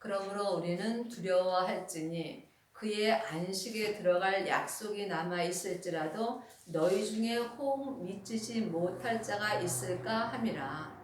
그러므로 우리는 두려워할지니 그의 안식에 들어갈 약속이 남아 있을지라도 너희 중에 혹 믿지 못할 자가 있을까 함이라.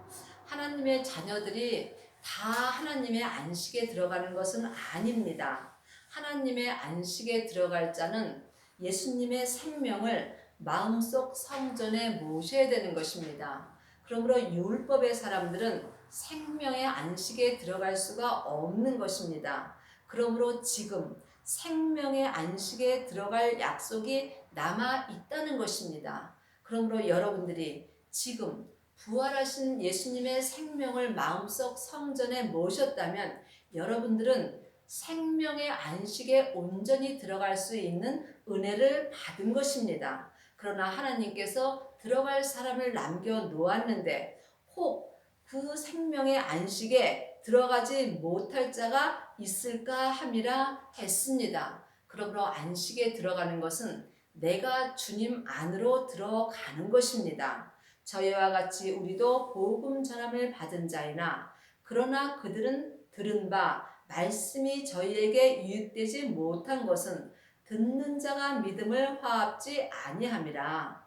하나님의 자녀들이 다 하나님의 안식에 들어가는 것은 아닙니다. 하나님의 안식에 들어갈 자는 예수님의 생명을 마음속 성전에 모셔야 되는 것입니다. 그러므로 율법의 사람들은 생명의 안식에 들어갈 수가 없는 것입니다. 그러므로 지금 생명의 안식에 들어갈 약속이 남아 있다는 것입니다. 그러므로 여러분들이 지금 부활하신 예수님의 생명을 마음속 성전에 모셨다면 여러분들은 생명의 안식에 온전히 들어갈 수 있는 은혜를 받은 것입니다. 그러나 하나님께서 들어갈 사람을 남겨 놓았는데 혹 그 생명의 안식에 들어가지 못할 자가 있을까 함이라 했습니다. 그러므로 안식에 들어가는 것은 내가 주님 안으로 들어가는 것입니다. 저희와 같이 우리도 복음 전함을 받은 자이나 그러나 그들은 들은 바 말씀이 저희에게 유익되지 못한 것은 듣는 자가 믿음을 화합지 아니함이라.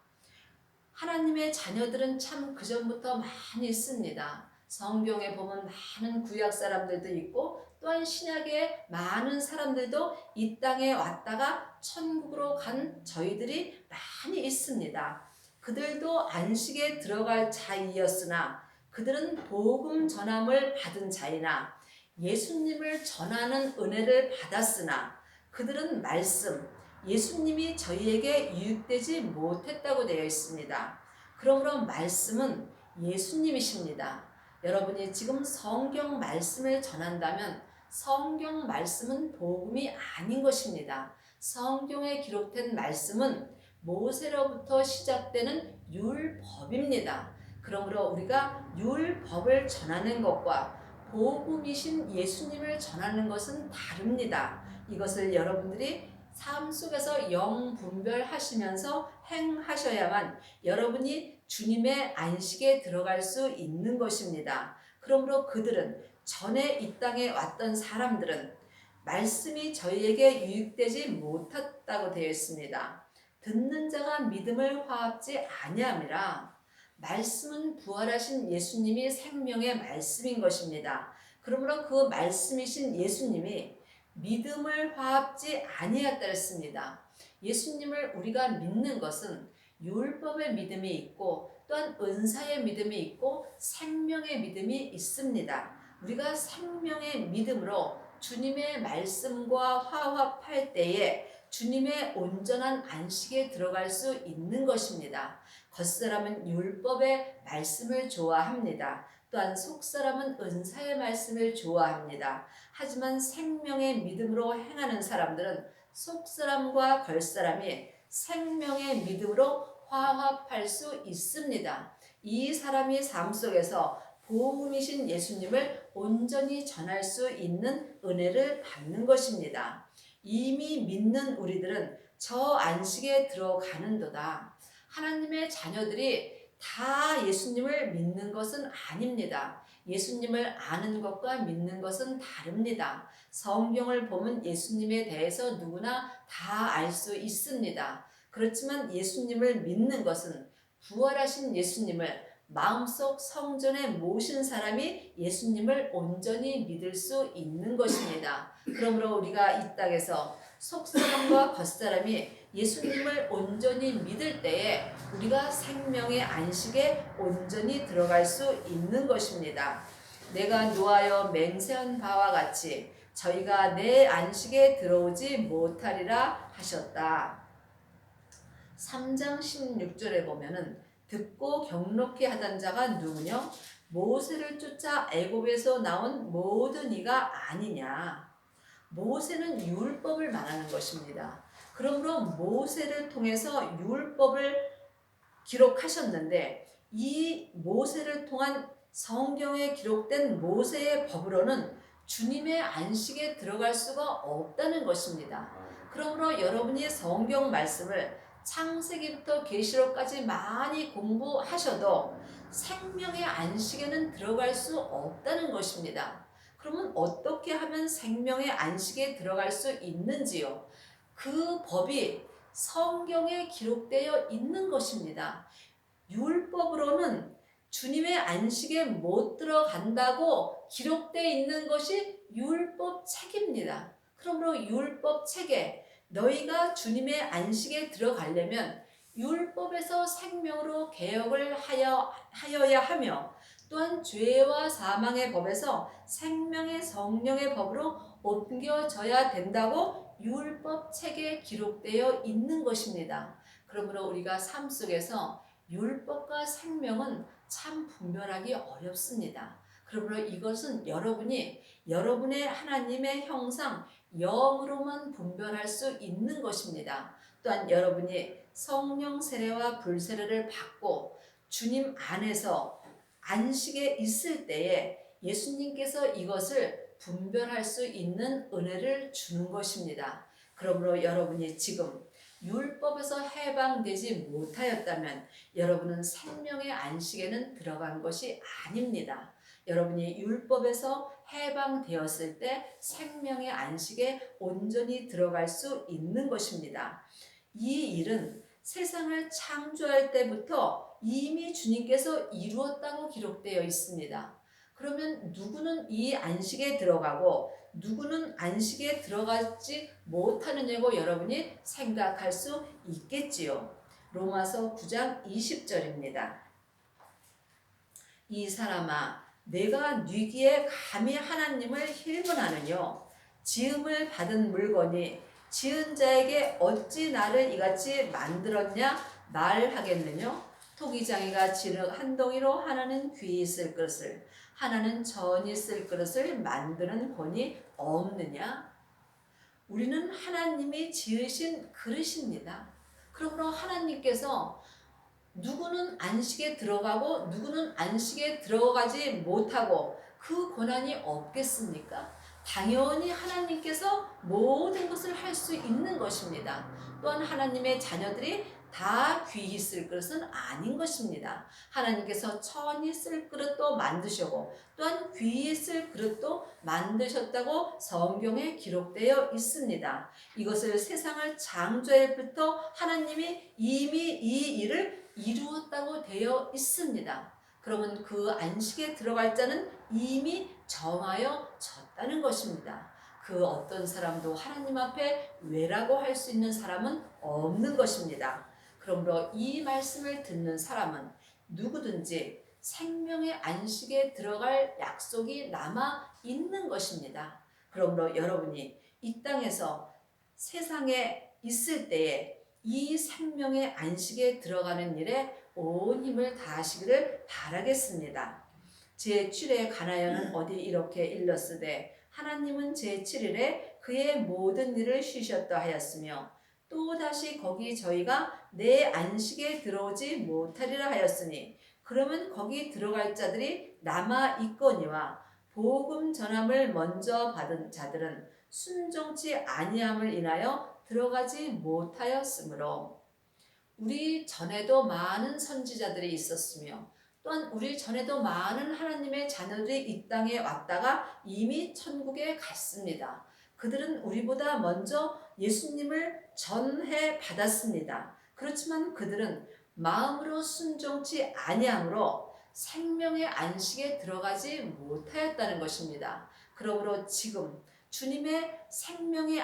하나님의 자녀들은 참 그전부터 많이 있습니다. 성경에 보면 많은 구약 사람들도 있고 또한 신약의 많은 사람들도 이 땅에 왔다가 천국으로 간 저희들이 많이 있습니다. 그들도 안식에 들어갈 자이었으나 그들은 복음 전함을 받은 자이나 예수님을 전하는 은혜를 받았으나 그들은 말씀, 예수님이 저희에게 유익되지 못했다고 되어 있습니다. 그러므로 말씀은 예수님이십니다. 여러분이 지금 성경 말씀을 전한다면 성경 말씀은 복음이 아닌 것입니다. 성경에 기록된 말씀은 모세로부터 시작되는 율법입니다. 그러므로 우리가 율법을 전하는 것과 복음이신 예수님을 전하는 것은 다릅니다. 이것을 여러분들이 삶 속에서 영 분별하시면서 행하셔야만 여러분이 주님의 안식에 들어갈 수 있는 것입니다. 그러므로 그들은 전에 이 땅에 왔던 사람들은 말씀이 저희에게 유익되지 못했다고 되어 있습니다. 듣는 자가 믿음을 화합지 아니함이라. 말씀은 부활하신 예수님이 생명의 말씀인 것입니다. 그러므로 그 말씀이신 예수님이 믿음을 화합지 아니하였다 했습니다. 예수님을 우리가 믿는 것은 율법의 믿음이 있고 또한 은사의 믿음이 있고 생명의 믿음이 있습니다. 우리가 생명의 믿음으로 주님의 말씀과 화합할 때에 주님의 온전한 안식에 들어갈 수 있는 것입니다. 겉사람은 율법의 말씀을 좋아합니다. 또한 속사람은 은사의 말씀을 좋아합니다. 하지만 생명의 믿음으로 행하는 사람들은 속사람과 겉사람이 생명의 믿음으로 화합할 수 있습니다. 이 사람이 삶 속에서 복음이신 예수님을 온전히 전할 수 있는 은혜를 받는 것입니다. 이미 믿는 우리들은 저 안식에 들어가는도다. 하나님의 자녀들이 다 예수님을 믿는 것은 아닙니다. 예수님을 아는 것과 믿는 것은 다릅니다. 성경을 보면 예수님에 대해서 누구나 다 알 수 있습니다. 그렇지만 예수님을 믿는 것은 부활하신 예수님을 마음속 성전에 모신 사람이 예수님을 온전히 믿을 수 있는 것입니다. 그러므로 우리가 이 땅에서 속사람과 겉사람이 예수님을 온전히 믿을 때에 우리가 생명의 안식에 온전히 들어갈 수 있는 것입니다. 내가 노하여 맹세한 바와 같이 저희가 내 안식에 들어오지 못하리라 하셨다. 3장 16절에 보면은 듣고 경록히 하던 자가 누구냐? 모세를 쫓아 애굽에서 나온 모든 이가 아니냐. 모세는 율법을 말하는 것입니다. 그러므로 모세를 통해서 율법을 기록하셨는데 이 모세를 통한 성경에 기록된 모세의 법으로는 주님의 안식에 들어갈 수가 없다는 것입니다. 그러므로 여러분이 성경 말씀을 창세기부터 계시록까지 많이 공부하셔도 생명의 안식에는 들어갈 수 없다는 것입니다. 그러면 어떻게 하면 생명의 안식에 들어갈 수 있는지요? 그 법이 성경에 기록되어 있는 것입니다. 율법으로는 주님의 안식에 못 들어간다고 기록되어 있는 것이 율법 책입니다. 그러므로 율법 책에 너희가 주님의 안식에 들어가려면 율법에서 생명으로 개혁을 하여야 하며 또한 죄와 사망의 법에서 생명의 성령의 법으로 옮겨져야 된다고 율법 책에 기록되어 있는 것입니다. 그러므로 우리가 삶 속에서 율법과 생명은 참 분별하기 어렵습니다. 그러므로 이것은 여러분이 여러분의 하나님의 형상 영으로만 분별할 수 있는 것입니다. 또한 여러분이 성령 세례와 불세례를 받고 주님 안에서 안식에 있을 때에 예수님께서 이것을 분별할 수 있는 은혜를 주는 것입니다. 그러므로 여러분이 지금 율법에서 해방되지 못하였다면 여러분은 생명의 안식에는 들어간 것이 아닙니다. 여러분이 율법에서 해방되었을 때 생명의 안식에 온전히 들어갈 수 있는 것입니다. 이 일은 세상을 창조할 때부터 이미 주님께서 이루었다고 기록되어 있습니다. 그러면 누구는 이 안식에 들어가고 누구는 안식에 들어가지 못하느냐고 여러분이 생각할 수 있겠지요. 로마서 9장 20절입니다. 이 사람아 내가 뉘기에 감히 하나님을 힐문하느뇨 지음을 받은 물건이 지은 자에게 어찌 나를 이같이 만들었냐 말하겠느뇨 토기장이가 진흙 한 덩이로 하나는 귀히 쓸 것을 하나는 전이 쓸 그릇을 만드는 권이 없느냐? 우리는 하나님이 지으신 그릇입니다. 그러므로 하나님께서 누구는 안식에 들어가고 누구는 안식에 들어가지 못하고 그 권한이 없겠습니까? 당연히 하나님께서 모든 것을 할 수 있는 것입니다. 또한 하나님의 자녀들이 다 귀히 쓸 그릇은 아닌 것입니다. 하나님께서 천히 쓸 그릇도 만드시고 또한 귀히 쓸 그릇도 만드셨다고 성경에 기록되어 있습니다. 이것을 세상을 창조할 때부터 하나님이 이미 이 일을 이루었다고 되어 있습니다. 그러면 그 안식에 들어갈 자는 이미 정하여 졌다는 것입니다. 그 어떤 사람도 하나님 앞에 왜라고 할 수 있는 사람은 없는 것입니다. 그러므로 이 말씀을 듣는 사람은 누구든지 생명의 안식에 들어갈 약속이 남아 있는 것입니다. 그러므로 여러분이 이 땅에서 세상에 있을 때에 이 생명의 안식에 들어가는 일에 온 힘을 다하시기를 바라겠습니다. 제7회 가나요는 어디 이렇게 일렀으되 하나님은 제7일에 그의 모든 일을 쉬셨다 하였으며 또다시 거기 저희가 내 안식에 들어오지 못하리라 하였으니 그러면 거기 들어갈 자들이 남아 있거니와 복음 전함을 먼저 받은 자들은 순종치 아니함을 인하여 들어가지 못하였으므로 우리 전에도 많은 선지자들이 있었으며 또한 우리 전에도 많은 하나님의 자녀들이 이 땅에 왔다가 이미 천국에 갔습니다. 그들은 우리보다 먼저 예수님을 전해 받았습니다. 그렇지만 그들은 마음으로 순종치 아니함으로 생명의 안식에 들어가지 못하였다는 것입니다. 그러므로 지금 주님의 생명의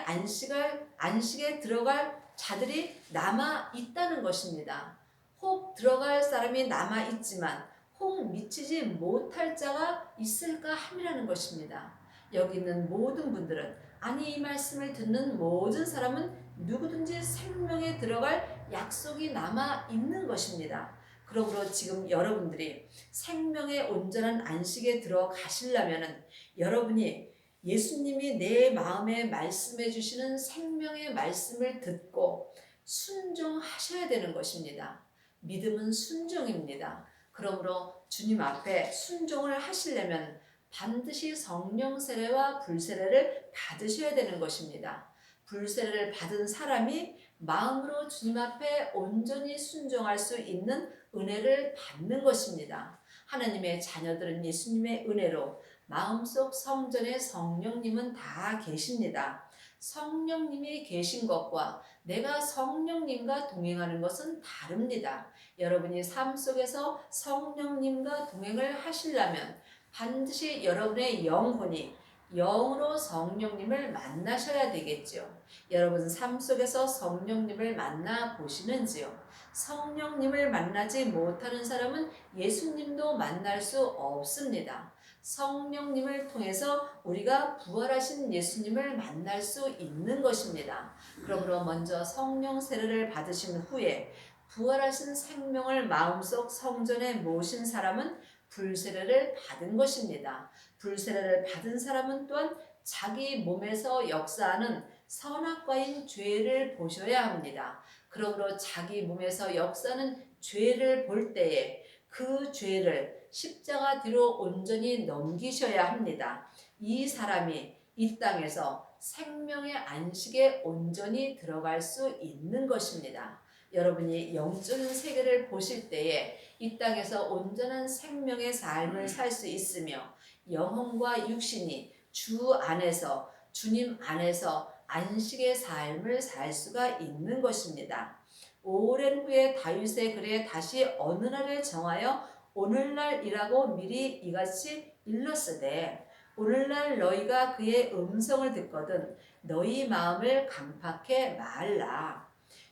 안식에 들어갈 자들이 남아 있다는 것입니다. 혹 들어갈 사람이 남아 있지만 혹 미치지 못할 자가 있을까 함이라는 것입니다. 여기 있는 모든 분들은 아니 이 말씀을 듣는 모든 사람은 누구든지 생명에 들어갈 약속이 남아 있는 것입니다. 그러므로 지금 여러분들이 생명의 온전한 안식에 들어가시려면 여러분이 예수님이 내 마음에 말씀해 주시는 생명의 말씀을 듣고 순종하셔야 되는 것입니다. 믿음은 순종입니다. 그러므로 주님 앞에 순종을 하시려면 반드시 성령 세례와 불세례를 받으셔야 되는 것입니다. 불세례를 받은 사람이 마음으로 주님 앞에 온전히 순종할 수 있는 은혜를 받는 것입니다. 하나님의 자녀들은 예수님의 은혜로 마음속 성전에 성령님은 다 계십니다. 성령님이 계신 것과 내가 성령님과 동행하는 것은 다릅니다. 여러분이 삶 속에서 성령님과 동행을 하시려면 반드시 여러분의 영혼이 영으로 성령님을 만나셔야 되겠죠. 여러분 삶 속에서 성령님을 만나 보시는지요? 성령님을 만나지 못하는 사람은 예수님도 만날 수 없습니다. 성령님을 통해서 우리가 부활하신 예수님을 만날 수 있는 것입니다. 그러므로 먼저 성령 세례를 받으신 후에 부활하신 생명을 마음속 성전에 모신 사람은 불세례를 받은 것입니다. 불세례를 받은 사람은 또한 자기 몸에서 역사하는 선악과인 죄를 보셔야 합니다. 그러므로 자기 몸에서 역사하는 죄를 볼 때에 그 죄를 십자가 뒤로 온전히 넘기셔야 합니다. 이 사람이 이 땅에서 생명의 안식에 온전히 들어갈 수 있는 것입니다. 여러분이 영적인 세계를 보실 때에 이 땅에서 온전한 생명의 삶을 살 수 있으며 영혼과 육신이 주 안에서 주님 안에서 안식의 삶을 살 수가 있는 것입니다. 오랜 후에 다윗의 글에 다시 어느 날을 정하여 오늘날이라고 미리 이같이 일렀으되 오늘날 너희가 그의 음성을 듣거든 너희 마음을 강팍해 말라.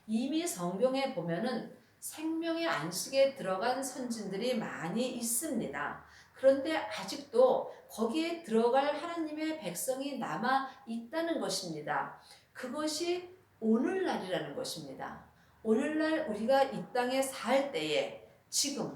이미 성경에 보면은 생명의 안식에 들어간 선진들이 많이 있습니다. 그런데 아직도 거기에 들어갈 하나님의 백성이 남아 있다는 것입니다. 그것이 오늘날이라는 것입니다. 오늘날 우리가 이 땅에 살 때에 지금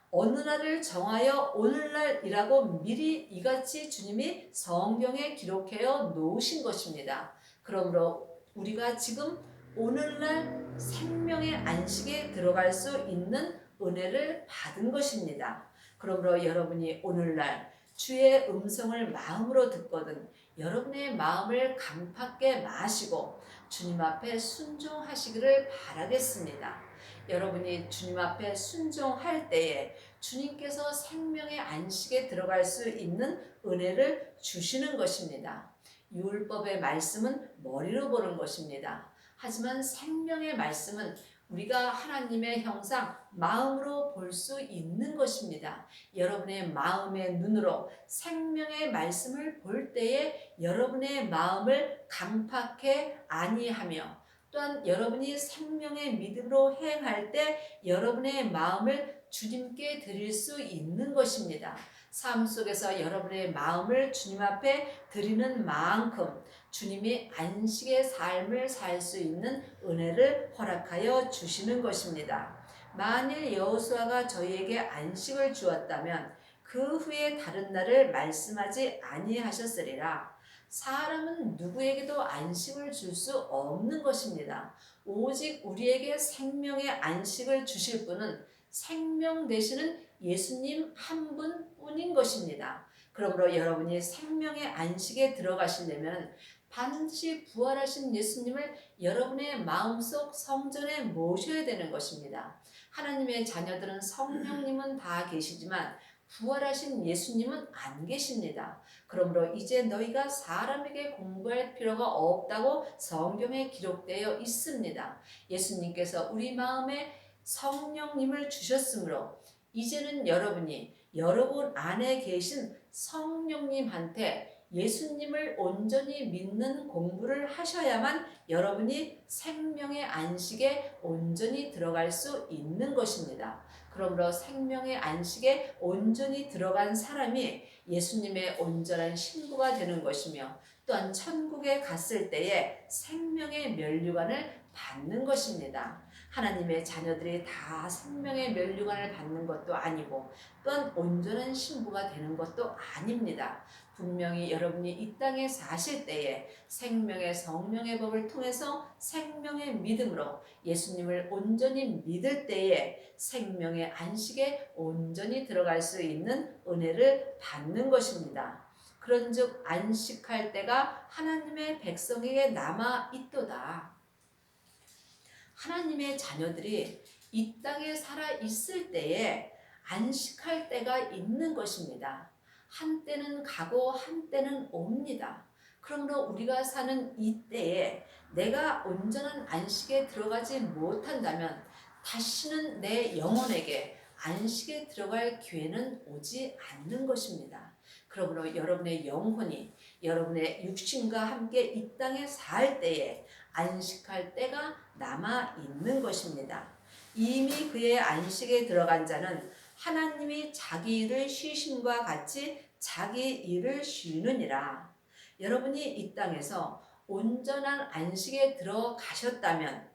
어느 날을 정하여 오늘날이라고 미리 이같이 주님이 성경에 기록해 놓으신 것입니다. 그러므로 우리가 지금 오늘날 생명의 안식에 들어갈 수 있는 은혜를 받은 것입니다. 그러므로 여러분이 오늘날 주의 음성을 마음으로 듣거든 여러분의 마음을 강팍게 마시고 주님 앞에 순종하시기를 바라겠습니다. 여러분이 주님 앞에 순종할 때에 주님께서 생명의 안식에 들어갈 수 있는 은혜를 주시는 것입니다. 율법의 말씀은 머리로 보는 것입니다. 하지만 생명의 말씀은 우리가 하나님의 형상 마음으로 볼 수 있는 것입니다. 여러분의 마음의 눈으로 생명의 말씀을 볼 때에 여러분의 마음을 강팍해 아니하며 또한 여러분이 생명의 믿음으로 행할 때 여러분의 마음을 주님께 드릴 수 있는 것입니다. 삶 속에서 여러분의 마음을 주님 앞에 드리는 만큼 주님이 안식의 삶을 살 수 있는 은혜를 허락하여 주시는 것입니다. 만일 여호수아가 저희에게 안식을 주었다면 그 후에 다른 날을 말씀하지 아니하셨으리라. 사람은 누구에게도 안식을 줄 수 없는 것입니다. 오직 우리에게 생명의 안식을 주실 분은 생명 되시는 예수님 한 분뿐인 것입니다. 그러므로 여러분이 생명의 안식에 들어가시려면 반드시 부활하신 예수님을 여러분의 마음속 성전에 모셔야 되는 것입니다. 하나님의 자녀들은 성령님은 다 계시지만 부활하신 예수님은 안 계십니다. 그러므로 이제 너희가 사람에게 공부할 필요가 없다고 성경에 기록되어 있습니다. 예수님께서 우리 마음에 성령님을 주셨으므로 이제는 여러분이 여러분 안에 계신 성령님한테 예수님을 온전히 믿는 공부를 하셔야만 여러분이 생명의 안식에 온전히 들어갈 수 있는 것입니다. 그러므로 생명의 안식에 온전히 들어간 사람이 예수님의 온전한 신부가 되는 것이며 또한 천국에 갔을 때에 생명의 면류관을 받는 것입니다. 하나님의 자녀들이 다 생명의 면류관을 받는 것도 아니고 또한 온전한 신부가 되는 것도 아닙니다. 분명히 여러분이 이 땅에 사실 때에 생명의 성령의 법을 통해서 생명의 믿음으로 예수님을 온전히 믿을 때에 생명의 안식에 온전히 들어갈 수 있는 은혜를 받는 것입니다. 그런즉 안식할 때가 하나님의 백성에게 남아 있도다. 하나님의 자녀들이 이 땅에 살아 있을 때에 안식할 때가 있는 것입니다. 한때는 가고 한때는 옵니다. 그러므로 우리가 사는 이 때에 내가 온전한 안식에 들어가지 못한다면 다시는 내 영혼에게 안식에 들어갈 기회는 오지 않는 것입니다. 그러므로 여러분의 영혼이 여러분의 육신과 함께 이 땅에 살 때에 안식할 때가 남아 있는 것입니다. 이미 그의 안식에 들어간 자는 하나님이 자기 일을 쉬심과 같이 자기 일을 쉬느니라. 여러분이 이 땅에서 온전한 안식에 들어가셨다면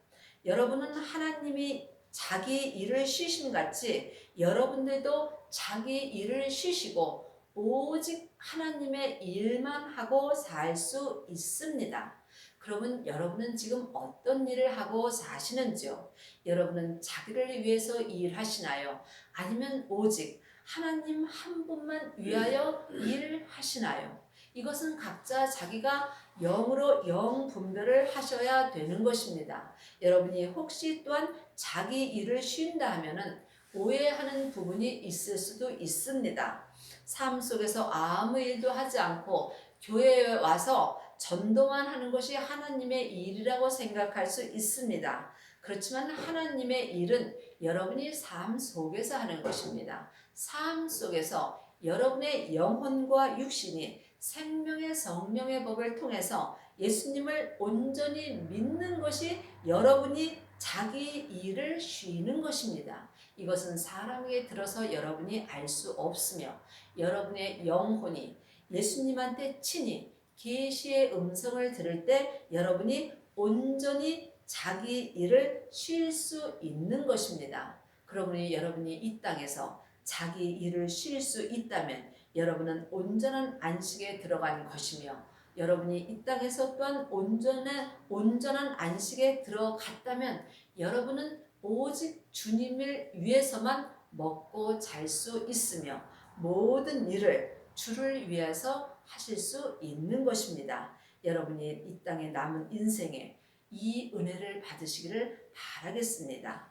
여러분은 하나님이 자기 일을 쉬심 같이 여러분들도 자기 일을 쉬시고 오직 하나님의 일만 하고 살 수 있습니다. 그러면 여러분은 지금 어떤 일을 하고 사시는지요? 여러분은 자기를 위해서 일하시나요? 아니면 오직 하나님 한 분만 위하여 일을 하시나요? 이것은 각자 자기가 영으로 영 분별을 하셔야 되는 것입니다. 여러분이 혹시 또한 자기 일을 쉰다 하면은 오해하는 부분이 있을 수도 있습니다. 삶 속에서 아무 일도 하지 않고 교회에 와서 전도만 하는 것이 하나님의 일이라고 생각할 수 있습니다. 그렇지만 하나님의 일은 여러분이 삶 속에서 하는 것입니다. 삶 속에서 여러분의 영혼과 육신이 생명의 성령의 법을 통해서 예수님을 온전히 믿는 것이 여러분이 자기 일을 쉬는 것입니다. 이것은 사람에게 들어서 여러분이 알 수 없으며 여러분의 영혼이 예수님한테 친히 계시의 음성을 들을 때 여러분이 온전히 자기 일을 쉴 수 있는 것입니다. 그러므로 여러분이 이 땅에서 자기 일을 쉴 수 있다면 여러분은 온전한 안식에 들어간 것이며 여러분이 이 땅에서 또한 온전한 안식에 들어갔다면 여러분은 오직 주님을 위해서만 먹고 잘 수 있으며 모든 일을 주를 위해서 하실 수 있는 것입니다. 여러분이 이 땅에 남은 인생에 이 은혜를 받으시기를 바라겠습니다.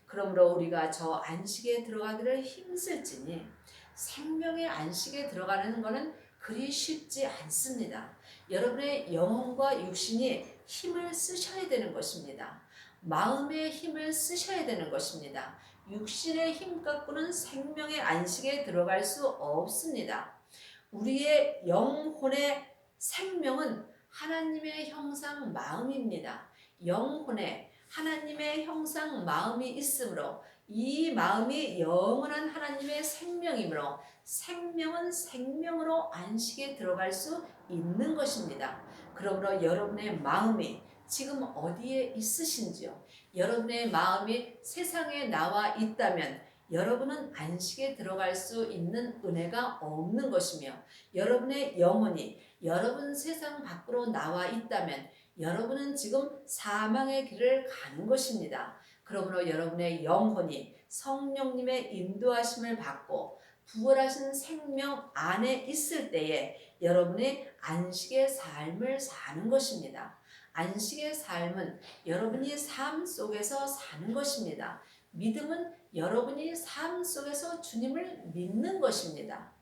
그러므로 우리가 저 안식에 들어가기를 힘쓸지니 생명의 안식에 들어가는 것은 그리 쉽지 않습니다. 여러분의 영혼과 육신이 힘을 쓰셔야 되는 것입니다. 마음의 힘을 쓰셔야 되는 것입니다. 육신의 힘 갖고는 생명의 안식에 들어갈 수 없습니다. 우리의 영혼의 생명은 하나님의 형상 마음입니다. 영혼에 하나님의 형상 마음이 있으므로 이 마음이 영원한 하나님의 생명이므로 생명은 생명으로 안식에 들어갈 수 있는 것입니다. 그러므로 여러분의 마음이 지금 어디에 있으신지요? 여러분의 마음이 세상에 나와 있다면 여러분은 안식에 들어갈 수 있는 은혜가 없는 것이며 여러분의 영혼이 여러분 세상 밖으로 나와 있다면 여러분은 지금 사망의 길을 가는 것입니다. 그러므로 여러분의 영혼이 성령님의 인도하심을 받고 부활하신 생명 안에 있을 때에 여러분이 안식의 삶을 사는 것입니다. 안식의 삶은 여러분이 삶 속에서 사는 것입니다. 믿음은 여러분이 삶 속에서 주님을 믿는 것입니다.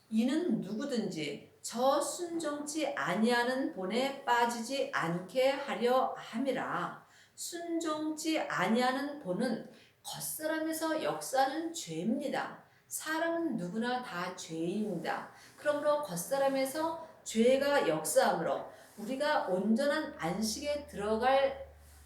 이는 누구든지 저 순종치 아니하는 본에 빠지지 않게 하려 함이라. 순종치 아니하는 본은 겉사람에서 역사하는 죄입니다. 사람은 누구나 다 죄인입니다. 그러므로 겉사람에서 죄가 역사하므로 우리가 온전한 안식에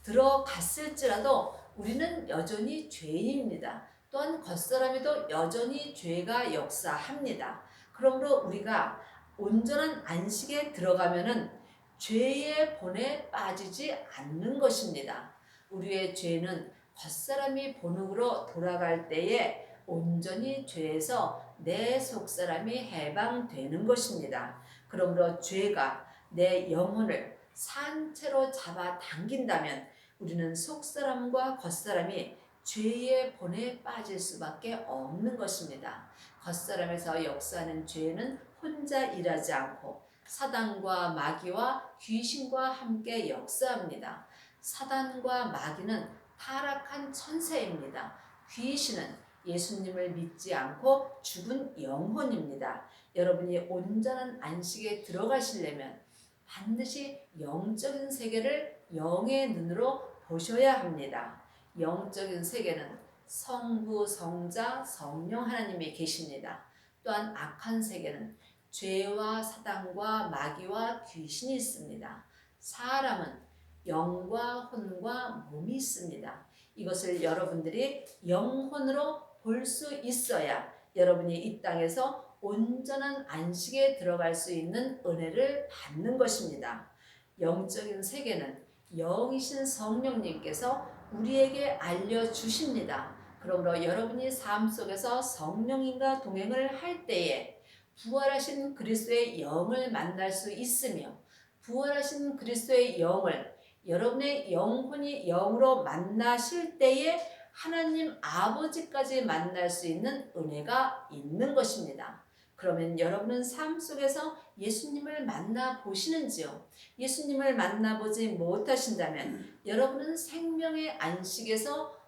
들어갔을지라도 우리는 여전히 죄인입니다. 또한 겉사람에도 여전히 죄가 역사합니다. 그러므로 우리가 온전한 안식에 들어가면은 죄의 본에 빠지지 않는 것입니다. 우리의 죄는 겉사람이 본으로 돌아갈 때에 온전히 죄에서 내 속사람이 해방되는 것입니다. 그러므로 죄가 내 영혼을 산채로 잡아 당긴다면 우리는 속사람과 겉사람이 죄의 본에 빠질 수밖에 없는 것입니다. 겉사람에서 역사하는 죄는 혼자 일하지 않고 사단과 마귀와 귀신과 함께 역사합니다. 사단과 마귀는 타락한 천사입니다. 귀신은 예수님을 믿지 않고 죽은 영혼입니다. 여러분이 온전한 안식에 들어가시려면 반드시 영적인 세계를 영의 눈으로 보셔야 합니다. 영적인 세계는 성부, 성자, 성령 하나님이 계십니다. 또한 악한 세계는 죄와 사단과 마귀와 귀신이 있습니다. 사람은 영과 혼과 몸이 있습니다. 이것을 여러분들이 영혼으로 볼 수 있어야 여러분이 이 땅에서 온전한 안식에 들어갈 수 있는 은혜를 받는 것입니다. 영적인 세계는 영이신 성령님께서 우리에게 알려주십니다. 그러므로 여러분이 삶 속에서 성령님과 동행을 할 때에 부활하신 그리스도의 영을 만날 수 있으며 부활하신 그리스도의 영을 여러분의 영혼이 영으로 만나실 때에 하나님 아버지까지 만날 수 있는 은혜가 있는 것입니다. 그러면 여러분은 삶 속에서 예수님을 만나보시는지요? 예수님을 만나보지 못하신다면 여러분은 생명의 안식에서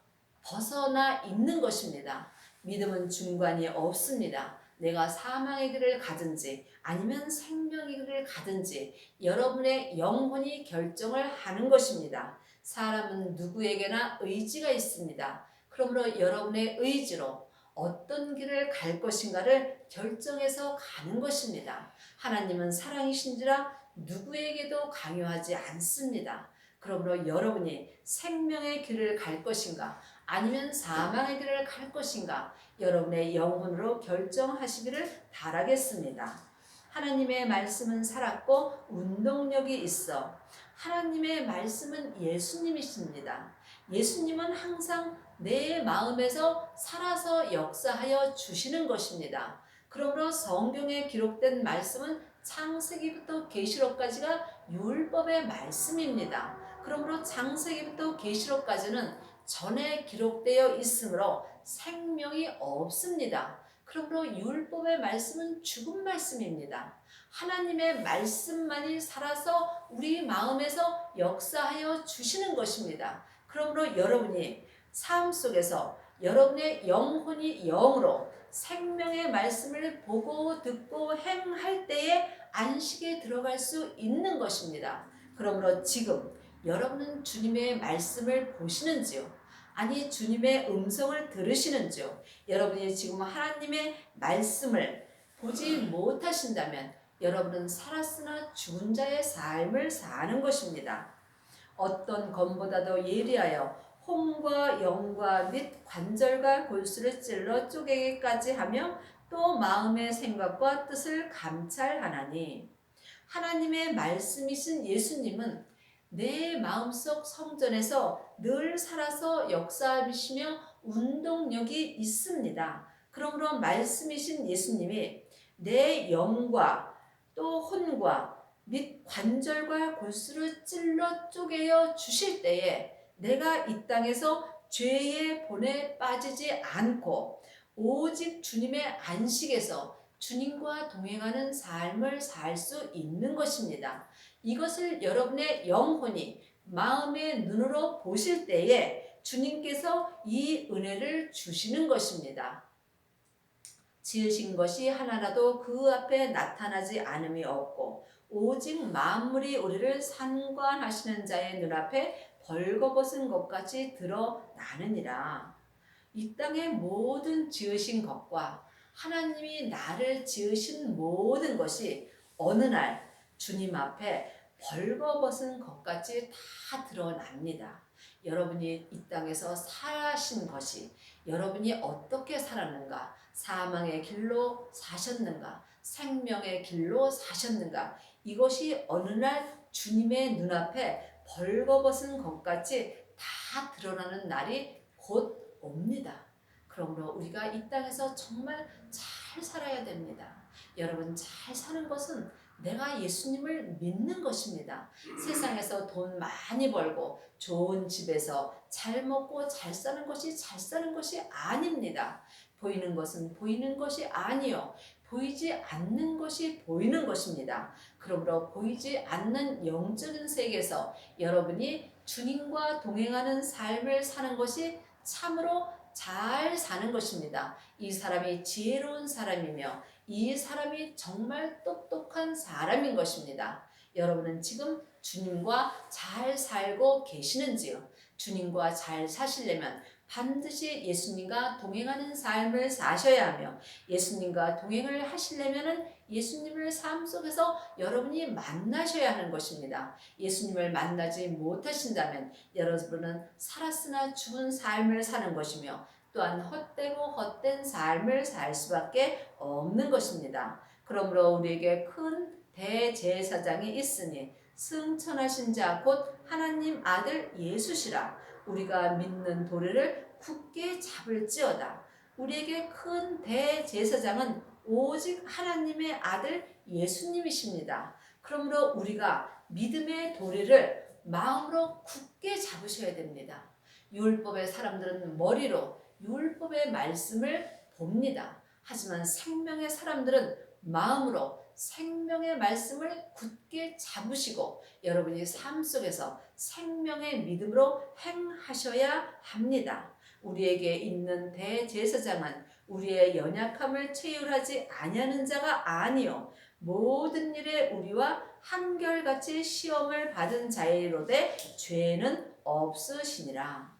벗어나 있는 것입니다. 믿음은 중간이 없습니다. 내가 사망의 길을 가든지 아니면 생명의 길을 가든지 여러분의 영혼이 결정을 하는 것입니다. 사람은 누구에게나 의지가 있습니다. 그러므로 여러분의 의지로 어떤 길을 갈 것인가를 결정해서 가는 것입니다. 하나님은 사랑이신지라 누구에게도 강요하지 않습니다. 그러므로 여러분이 생명의 길을 갈 것인가 아니면 사망의 길을 갈 것인가 여러분의 영혼으로 결정하시기를 바라겠습니다. 하나님의 말씀은 살았고 운동력이 있어. 하나님의 말씀은 예수님이십니다. 예수님은 항상 내 마음에서 살아서 역사하여 주시는 것입니다. 그러므로 성경에 기록된 말씀은 창세기부터 계시록까지가 율법의 말씀입니다. 그러므로 창세기부터 계시록까지는 전에 기록되어 있으므로 생명이 없습니다. 그러므로 율법의 말씀은 죽은 말씀입니다. 하나님의 말씀만이 살아서 우리 마음에서 역사하여 주시는 것입니다. 그러므로 여러분이 삶 속에서 여러분의 영혼이 영으로 생명의 말씀을 보고 듣고 행할 때에 안식에 들어갈 수 있는 것입니다. 그러므로 지금 여러분은 주님의 말씀을 보시는지요? 아니 주님의 음성을 들으시는지요? 여러분이 지금 하나님의 말씀을 보지 못하신다면 여러분은 살았으나 죽은 자의 삶을 사는 것입니다. 어떤 검보다도 예리하여 혼과 영과 및 관절과 골수를 찔러 쪼개기까지 하며 또 마음의 생각과 뜻을 감찰하나니 하나님의 말씀이신 예수님은 내 마음속 성전에서 늘 살아서 역사하시며 운동력이 있습니다. 그러므로 말씀이신 예수님이 내 영과 또 혼과 및 관절과 골수를 찔러 쪼개어 주실 때에 내가 이 땅에서 죄의 본에 빠지지 않고 오직 주님의 안식에서 주님과 동행하는 삶을 살 수 있는 것입니다. 이것을 여러분의 영혼이 마음의 눈으로 보실 때에 주님께서 이 은혜를 주시는 것입니다. 지으신 것이 하나라도 그 앞에 나타나지 않음이 없고 오직 만물이 우리를 상관하시는 자의 눈앞에 벌거벗은 것 같이 드러나느니라. 이 땅의 모든 지으신 것과 하나님이 나를 지으신 모든 것이 어느 날 주님 앞에 벌거벗은 것 같이 다 드러납니다. 여러분이 이 땅에서 사신 것이 여러분이 어떻게 살았는가, 사망의 길로 사셨는가, 생명의 길로 사셨는가, 이것이 어느 날 주님의 눈앞에 벌거벗은 것 같이 다 드러나는 날이 곧 옵니다. 그러므로 우리가 이 땅에서 정말 잘 살아야 됩니다. 여러분, 잘 사는 것은 내가 예수님을 믿는 것입니다. 세상에서 돈 많이 벌고 좋은 집에서 잘 먹고 잘 사는 것이 잘 사는 것이 아닙니다. 보이는 것은 보이는 것이 아니요 보이지 않는 것이 보이는 것입니다. 그러므로 보이지 않는 영적인 세계에서 여러분이 주님과 동행하는 삶을 사는 것이 참으로 잘 사는 것입니다. 이 사람이 지혜로운 사람이며 이 사람이 정말 똑똑한 사람인 것입니다. 여러분은 지금 주님과 잘 살고 계시는지요? 주님과 잘 사시려면 반드시 예수님과 동행하는 삶을 사셔야 하며 예수님과 동행을 하시려면 예수님을 삶 속에서 여러분이 만나셔야 하는 것입니다. 예수님을 만나지 못하신다면 여러분은 살았으나 죽은 삶을 사는 것이며 또한 헛되고 헛된 삶을 살 수밖에 없는 것입니다. 그러므로 우리에게 큰 대제사장이 있으니 승천하신 자 곧 하나님 아들 예수시라. 우리가 믿는 도리를 굳게 잡을지어다. 우리에게 큰 대제사장은 오직 하나님의 아들 예수님이십니다. 그러므로 우리가 믿음의 도리를 마음으로 굳게 잡으셔야 됩니다. 율법의 사람들은 머리로 율법의 말씀을 봅니다. 하지만 생명의 사람들은 마음으로 생명의 말씀을 굳게 잡으시고 여러분이 삶 속에서 생명의 믿음으로 행하셔야 합니다. 우리에게 있는 대제사장은 우리의 연약함을 체휼하지 아니하는 자가 아니요 모든 일에 우리와 한결같이 시험을 받은 자이로되 죄는 없으시니라.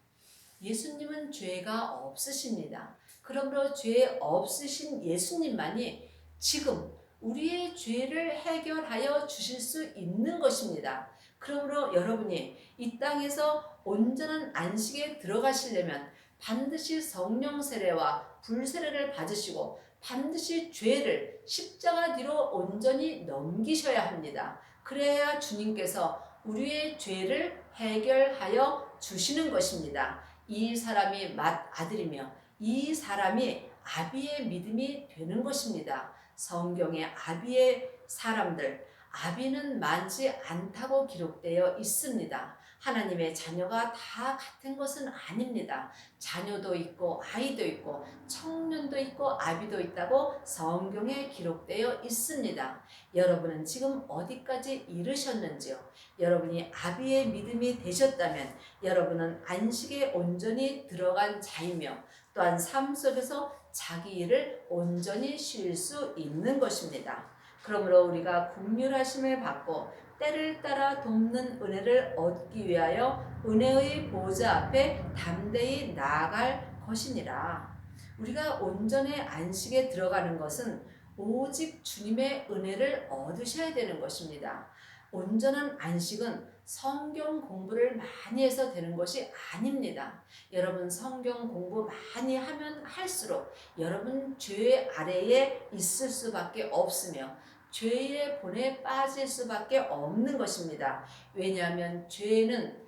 예수님은 죄가 없으십니다. 그러므로 죄 없으신 예수님만이 지금 우리의 죄를 해결하여 주실 수 있는 것입니다. 그러므로 여러분이 이 땅에서 온전한 안식에 들어가시려면 반드시 성령 세례와 불 세례를 받으시고 반드시 죄를 십자가 뒤로 온전히 넘기셔야 합니다. 그래야 주님께서 우리의 죄를 해결하여 주시는 것입니다. 이 사람이 맏아들이며 이 사람이 아비의 믿음이 되는 것입니다. 성경의 아비의 사람들, 아비는 많지 않다고 기록되어 있습니다. 하나님의 자녀가 다 같은 것은 아닙니다. 자녀도 있고 아이도 있고 청년도 있고 아비도 있다고 성경에 기록되어 있습니다. 여러분은 지금 어디까지 이르셨는지요? 여러분이 아비의 믿음이 되셨다면 여러분은 안식에 온전히 들어간 자이며 또한 삶 속에서 자기 일을 온전히 쉴 수 있는 것입니다. 그러므로 우리가 긍휼하심을 받고 때를 따라 돕는 은혜를 얻기 위하여 은혜의 보좌 앞에 담대히 나아갈 것이니라. 우리가 온전히 안식에 들어가는 것은 오직 주님의 은혜를 얻으셔야 되는 것입니다. 온전한 안식은 성경 공부를 많이 해서 되는 것이 아닙니다. 여러분 성경 공부 많이 하면 할수록 여러분 죄 아래에 있을 수밖에 없으며 죄의 본에 빠질 수밖에 없는 것입니다. 왜냐하면 죄는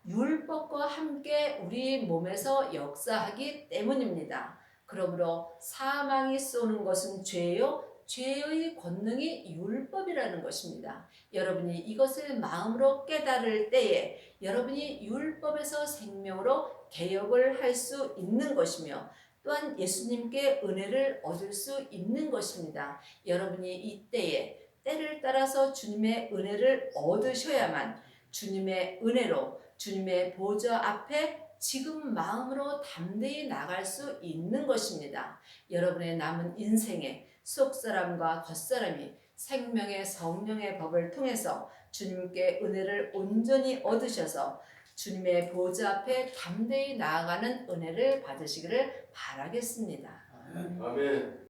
율법과 함께 우리 몸에서 역사하기 때문입니다. 그러므로 사망이 쏘는 것은 죄요, 죄의 권능이 율법이라는 것입니다. 여러분이 이것을 마음으로 깨달을 때에 여러분이 율법에서 생명으로 개혁을 할 수 있는 것이며 또한 예수님께 은혜를 얻을 수 있는 것입니다. 여러분이 이때에 때를 따라서 주님의 은혜를 얻으셔야만 주님의 은혜로 주님의 보좌 앞에 지금 마음으로 담대히 나갈 수 있는 것입니다. 여러분의 남은 인생에 속사람과 겉사람이 생명의 성령의 법을 통해서 주님께 은혜를 온전히 얻으셔서 주님의 보좌 앞에 담대히 나아가는 은혜를 받으시기를 바라겠습니다. 아멘.